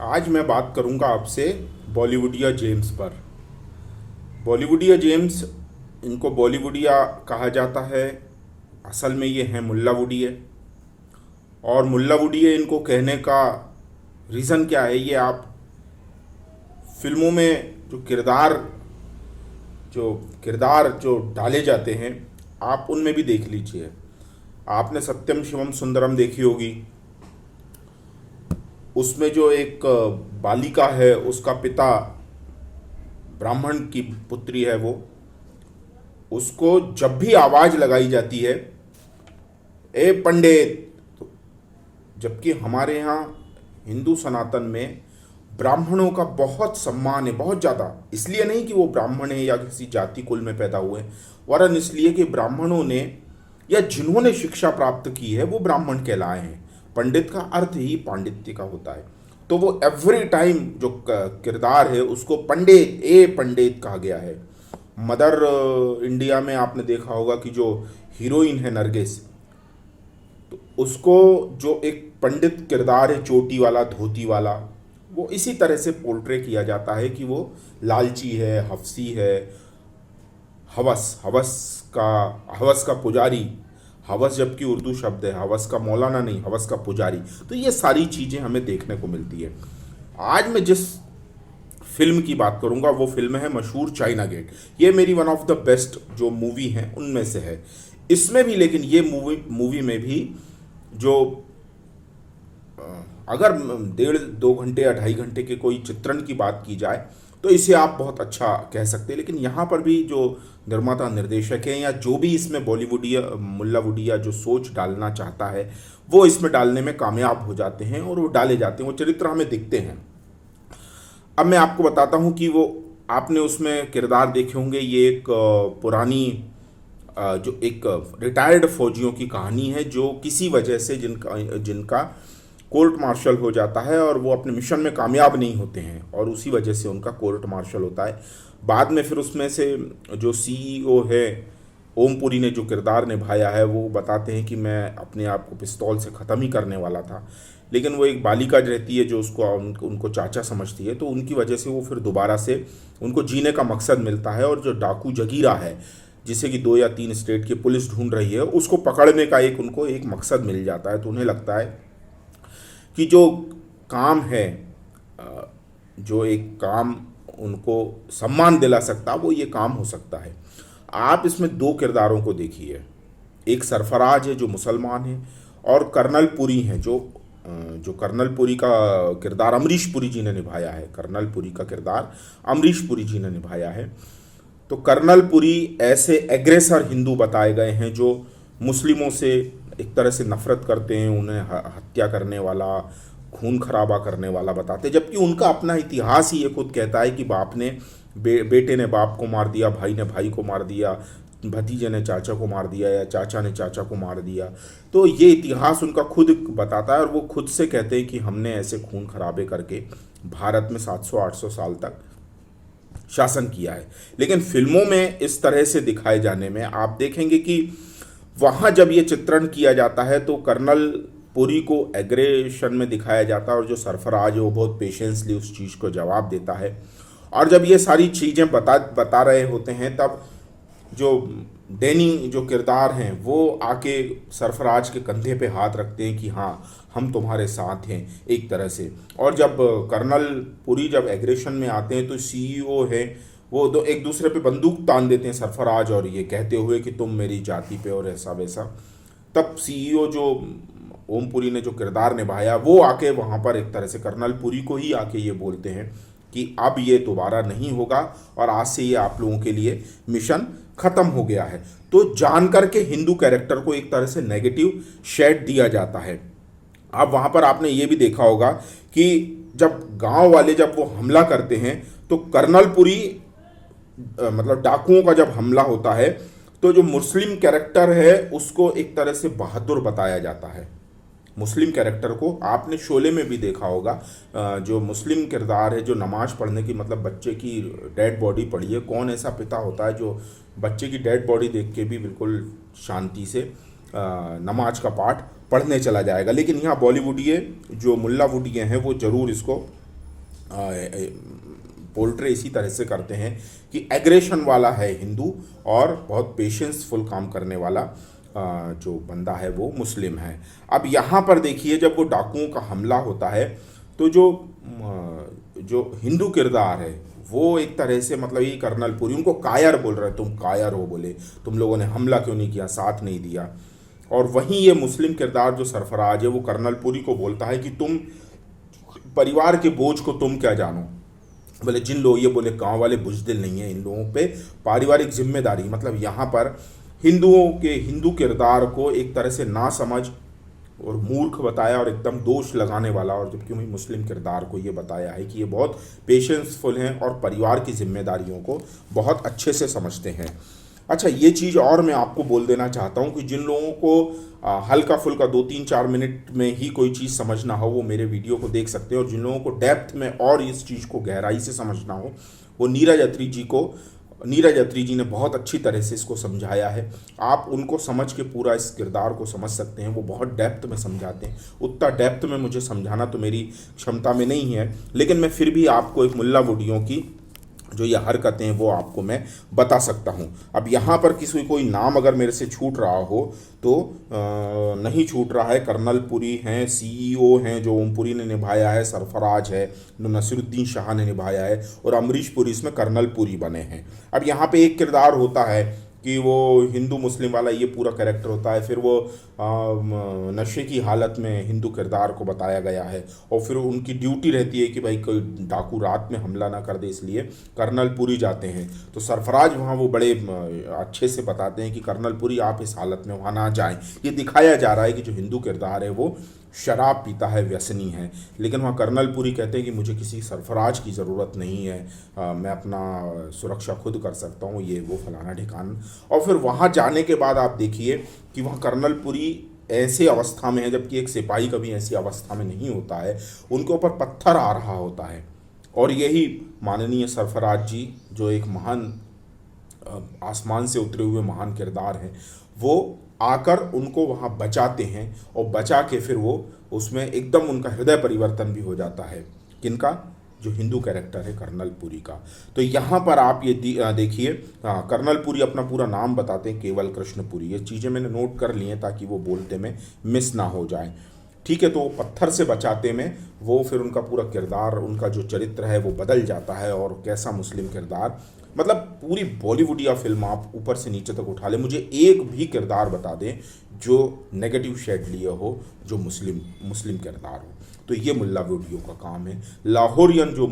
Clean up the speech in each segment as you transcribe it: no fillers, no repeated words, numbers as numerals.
आज मैं बात करूंगा आपसे बॉलीवुडिया जेम्स पर। बॉलीवुडिया जेम्स, इनको बॉलीवुडिया कहा जाता है। असल में ये हैं मुल्ला वुडिया। और मुल्ला वुडिया इनको कहने का रीज़न क्या है, ये आप फिल्मों में जो किरदार जो डाले जाते हैं, आप उनमें भी देख लीजिए। आपने सत्यम शिवम सुंदरम देखी होगी। उसमें जो एक बालिका है, उसका पिता ब्राह्मण की पुत्री है, वो उसको जब भी आवाज लगाई जाती है, ए पंडित, जबकि हमारे यहाँ हिंदू सनातन में ब्राह्मणों का बहुत सम्मान है, बहुत ज़्यादा। इसलिए नहीं कि वो ब्राह्मण है या किसी जाति कुल में पैदा हुए हैं, वरन इसलिए कि ब्राह्मणों ने या जिन्होंने शिक्षा प्राप्त की है वो ब्राह्मण कहलाए हैं। पंडित का अर्थ ही पांडित्य का होता है। तो वो एवरी टाइम जो किरदार है उसको पंडित, ए पंडित कहा गया है। मदर इंडिया में आपने देखा होगा कि जो हीरोइन है नरगिस, तो उसको जो एक पंडित किरदार है, चोटी वाला, धोती वाला, वो इसी तरह से पोर्ट्रे किया जाता है कि वो लालची है, हवसी है, हवस हवस का हवस का पुजारी। हवस जबकि उर्दू शब्द है, हवस का मौलाना नहीं, हवस का पुजारी। तो ये सारी चीज़ें हमें देखने को मिलती है। आज मैं जिस फिल्म की बात करूंगा वो फिल्म है मशहूर चाइना गेट। ये मेरी वन ऑफ द बेस्ट जो मूवी है उनमें से है। इसमें भी, लेकिन ये मूवी में भी जो अगर 1.5 2 घंटे या 2.5 घंटे के कोई चित्रण की बात की जाए तो इसे आप बहुत अच्छा कह सकते हैं। लेकिन यहाँ पर भी जो निर्माता निर्देशक हैं या जो भी इसमें बॉलीवुडिया मुल्ला वुडिया जो सोच डालना चाहता है, वो इसमें डालने में कामयाब हो जाते हैं और वो डाले जाते हैं, वो चरित्र हमें दिखते हैं। अब मैं आपको बताता हूँ कि वो आपने उसमें किरदार देखे होंगे। ये एक पुरानी जो एक रिटायर्ड फौजियों की कहानी है, जो किसी वजह से जिनका जिनका कोर्ट मार्शल हो जाता है और वो अपने मिशन में कामयाब नहीं होते हैं, और उसी वजह से उनका कोर्ट मार्शल होता है। बाद में फिर उसमें से जो सीईओ है, ओमपुरी ने जो किरदार निभाया है, वो बताते हैं कि मैं अपने आप को पिस्तौल से ख़त्म ही करने वाला था। लेकिन वो एक बालिका रहती है जो उनको चाचा समझती है, तो उनकी वजह से वो फिर दोबारा से उनको जीने का मकसद मिलता है। और जो डाकू जगीरा है, जिसे कि 2 या 3 स्टेट की पुलिस ढूंढ रही है, उसको पकड़ने का उनको एक मकसद मिल जाता है। तो उन्हें लगता है कि जो काम है, जो एक काम उनको सम्मान दिला सकता, वो ये काम हो सकता है। आप इसमें 2 किरदारों को देखिए। एक सरफराज है जो मुसलमान है, और कर्नल पुरी हैं जो कर्नल पुरी का किरदार अमरीश पुरी जी ने निभाया है। कर्नल पुरी का किरदार अमरीश पुरी जी ने निभाया है। तो कर्नल पुरी ऐसे एग्रेसर हिंदू बताए गए हैं जो मुस्लिमों से एक तरह से नफरत करते हैं, उन्हें हत्या करने वाला, खून खराबा करने वाला बताते हैं। जबकि उनका अपना इतिहास ही ये खुद कहता है कि बाप ने बेटे ने बाप को मार दिया, भाई ने भाई को मार दिया, भतीजे ने चाचा को मार दिया, या चाचा ने चाचा को मार दिया। तो ये इतिहास उनका खुद बताता है, और वो खुद से कहते हैं कि हमने ऐसे खून खराबे करके भारत में 700-800 साल तक शासन किया है। लेकिन फिल्मों में इस तरह से दिखाए जाने में आप देखेंगे कि वहाँ जब ये चित्रण किया जाता है तो कर्नल पुरी को एग्रेशन में दिखाया जाता है, और जो सरफराज है वो बहुत पेशेंसली उस चीज़ को जवाब देता है। और जब ये सारी चीज़ें बता रहे होते हैं, तब जो डैनी जो किरदार हैं वो आके सरफराज के कंधे पे हाथ रखते हैं कि हाँ, हम तुम्हारे साथ हैं एक तरह से। और जब कर्नल पुरी जब एग्रेशन में आते हैं तो सीईओ है वो एक दूसरे पे बंदूक तान देते हैं, सरफराज और ये कहते हुए कि तुम मेरी जाति पे, और ऐसा वैसा। तब सीईओ जो ओमपुरी ने जो किरदार निभाया, वो आके वहाँ पर एक तरह से कर्नल पुरी को ही आके ये बोलते हैं कि अब ये दोबारा नहीं होगा, और आज से ये आप लोगों के लिए मिशन खत्म हो गया है। तो जानकर के हिंदू कैरेक्टर को एक तरह से नेगेटिव शेड दिया जाता है। अब वहाँ पर आपने ये भी देखा होगा कि जब गांव वाले जब वो हमला करते हैं, तो कर्नल पुरी मतलब डाकुओं का जब हमला होता है, तो जो मुस्लिम कैरेक्टर है उसको एक तरह से बहादुर बताया जाता है। मुस्लिम कैरेक्टर को आपने शोले में भी देखा होगा। जो मुस्लिम किरदार है, जो नमाज पढ़ने की, मतलब बच्चे की डेड बॉडी पड़ी है, कौन ऐसा पिता होता है जो बच्चे की डेड बॉडी देख के भी बिल्कुल शांति से नमाज का पाठ पढ़ने चला जाएगा। लेकिन यहाँ बॉलीवुडिये जो मुल्ला वुडिये हैं वो ज़रूर इसको पोर्ट्रे इसी तरह से करते हैं कि एग्रेशन वाला है हिंदू और बहुत पेशेंसफुल काम करने वाला जो बंदा है वो मुस्लिम है। अब यहाँ पर देखिए जब वो डाकुओं का हमला होता है तो जो हिंदू किरदार है वो एक तरह से मतलब ये कर्नल पुरी उनको कायर बोल रहे हैं, तुम कायर हो, बोले तुम लोगों ने हमला क्यों नहीं किया, साथ नहीं दिया। और वहीं ये मुस्लिम किरदार जो सरफराज है वो कर्नल पुरी को बोलता है कि तुम परिवार के बोझ को तुम क्या जानो, बोले जिन लोग, ये बोले गांव वाले बुजदिल नहीं है, इन लोगों पे पारिवारिक जिम्मेदारी, मतलब यहाँ पर हिंदुओं के हिंदू किरदार को एक तरह से ना समझ और मूर्ख बताया और एकदम दोष लगाने वाला, और जबकि वही मुस्लिम किरदार को ये बताया है कि ये बहुत पेशेंसफुल हैं और परिवार की जिम्मेदारियों को बहुत अच्छे से समझते हैं। अच्छा, ये चीज़ और मैं आपको बोल देना चाहता हूँ कि जिन लोगों को हल्का फुल्का 2-3-4 मिनट में ही कोई चीज़ समझना हो वो मेरे वीडियो को देख सकते हैं, और जिन लोगों को डेप्थ में और इस चीज़ को गहराई से समझना हो वो नीरज अत्री जी ने बहुत अच्छी तरह से इसको समझाया है। आप उनको समझ के पूरा इस किरदार को समझ सकते हैं, वो बहुत डेप्थ में समझाते हैं। उतना डेप्थ में मुझे समझाना तो मेरी क्षमता में नहीं है, लेकिन मैं फिर भी आपको एक मुल्ला वुडियों की जो ये हरकतें हैं वो आपको मैं बता सकता हूँ। अब यहाँ पर किसी कोई नाम अगर मेरे से छूट रहा हो तो नहीं छूट रहा है। कर्नल पुरी हैं, सीईओ हैं जो ओमपुरी ने निभाया है, सरफराज है जो नसीरुद्दीन शाह ने निभाया है, और अमरीश पुरी इसमें कर्नल पुरी बने हैं। अब यहाँ पे एक किरदार होता है कि वो हिंदू मुस्लिम वाला ये पूरा कैरेक्टर होता है, फिर वो नशे की हालत में हिंदू किरदार को बताया गया है, और फिर उनकी ड्यूटी रहती है कि भाई कोई डाकू रात में हमला ना कर दे, इसलिए कर्नल पुरी जाते हैं। तो सरफराज वहाँ वो बड़े अच्छे से बताते हैं कि कर्नल पुरी आप इस हालत में वहाँ ना जाएं। ये दिखाया जा रहा है कि जो हिंदू किरदार है वो शराब पीता है, व्यसनी है, लेकिन वहाँ कर्नल पुरी कहते हैं कि मुझे किसी सरफराज की ज़रूरत नहीं है, मैं अपना सुरक्षा खुद कर सकता हूँ, ये वो फलाना ठिकाना। और फिर वहाँ जाने के बाद आप देखिए कि वहाँ कर्नल पुरी ऐसे अवस्था में है, जबकि एक सिपाही कभी ऐसी अवस्था में नहीं होता है, उनके ऊपर पत्थर आ रहा होता है, और यही माननीय सरफराज जी जो एक महान आसमान से उतरे हुए महान किरदार हैं, वो आकर उनको वहाँ बचाते हैं, और बचा के फिर वो उसमें एकदम उनका हृदय परिवर्तन भी हो जाता है। किनका? जो हिंदू कैरेक्टर है कर्नल पुरी का। तो यहाँ पर आप ये देखिए, कर्नल पुरी अपना पूरा नाम बताते हैं केवल कृष्ण पुरी। ये चीज़ें मैंने नोट कर ली हैं ताकि वो बोलते में मिस ना हो जाए, ठीक है। तो पत्थर से बचाते में वो फिर उनका पूरा किरदार, उनका जो चरित्र है वो बदल जाता है, और कैसा मुस्लिम किरदार, मतलब पूरी बॉलीवुडिया फिल्म आप ऊपर से नीचे तक उठा ले, मुझे एक भी किरदार बता दें जो नेगेटिव शेड लिए हो, जो मुस्लिम किरदार हो। तो ये मुल्ला वुडियो का काम है। लाहौरियन जो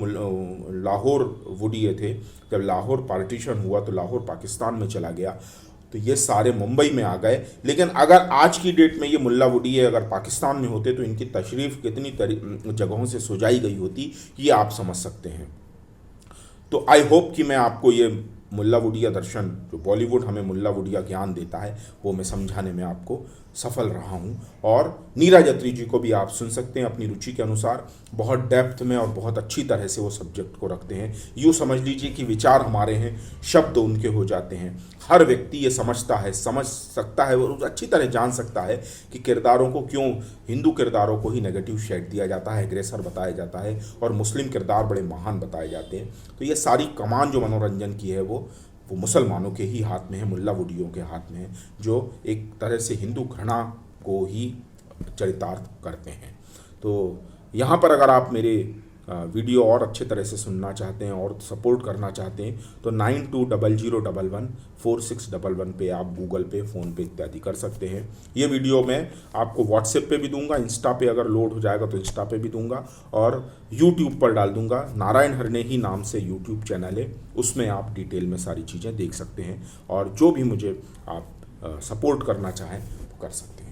लाहौर वुडिये थे, जब लाहौर पार्टीशन हुआ तो लाहौर पाकिस्तान में चला गया, तो ये सारे मुंबई में आ गए। लेकिन अगर आज की डेट में ये मुल्ला वुडिये अगर पाकिस्तान में होते तो इनकी तशरीफ़ कितनी जगहों से सुझाई गई होती, ये आप समझ सकते हैं। तो आई होप कि मैं आपको ये मुल्ला वुडिया दर्शन, जो बॉलीवुड हमें मुल्ला वुडिया ज्ञान देता है, वो मैं समझाने में आपको सफल रहा हूँ। और नीरज अत्री जी को भी आप सुन सकते हैं अपनी रुचि के अनुसार, बहुत डेप्थ में और बहुत अच्छी तरह से वो सब्जेक्ट को रखते हैं। यूँ समझ लीजिए कि विचार हमारे हैं, शब्द उनके हो जाते हैं। हर व्यक्ति ये समझ सकता है और अच्छी तरह जान सकता है कि किरदारों को क्यों, हिंदू किरदारों को ही नेगेटिव शेड दिया जाता है, एग्रेसर बताया जाता है, और मुस्लिम किरदार बड़े महान बताए जाते हैं। तो ये सारी कमान जो मनोरंजन की है वो मुसलमानों के ही हाथ में है, मुल्ला वुडियों के हाथ में है, जो एक तरह से हिंदू घृणा को ही चरितार्थ करते हैं। तो यहाँ पर अगर आप मेरे वीडियो और अच्छे तरह से सुनना चाहते हैं और सपोर्ट करना चाहते हैं तो 9200114611 पे आप गूगल पे, फ़ोन पे इत्यादि कर सकते हैं। ये वीडियो मैं आपको व्हाट्सएप पे भी दूंगा, इंस्टा पे अगर लोड हो जाएगा तो इंस्टा पे भी दूंगा, और यूट्यूब पर डाल दूंगा। नारायण हरणे ही नाम से यूट्यूब चैनल है, उसमें आप डिटेल में सारी चीज़ें देख सकते हैं, और जो भी मुझे आप सपोर्ट करना चाहें वो कर सकते हैं।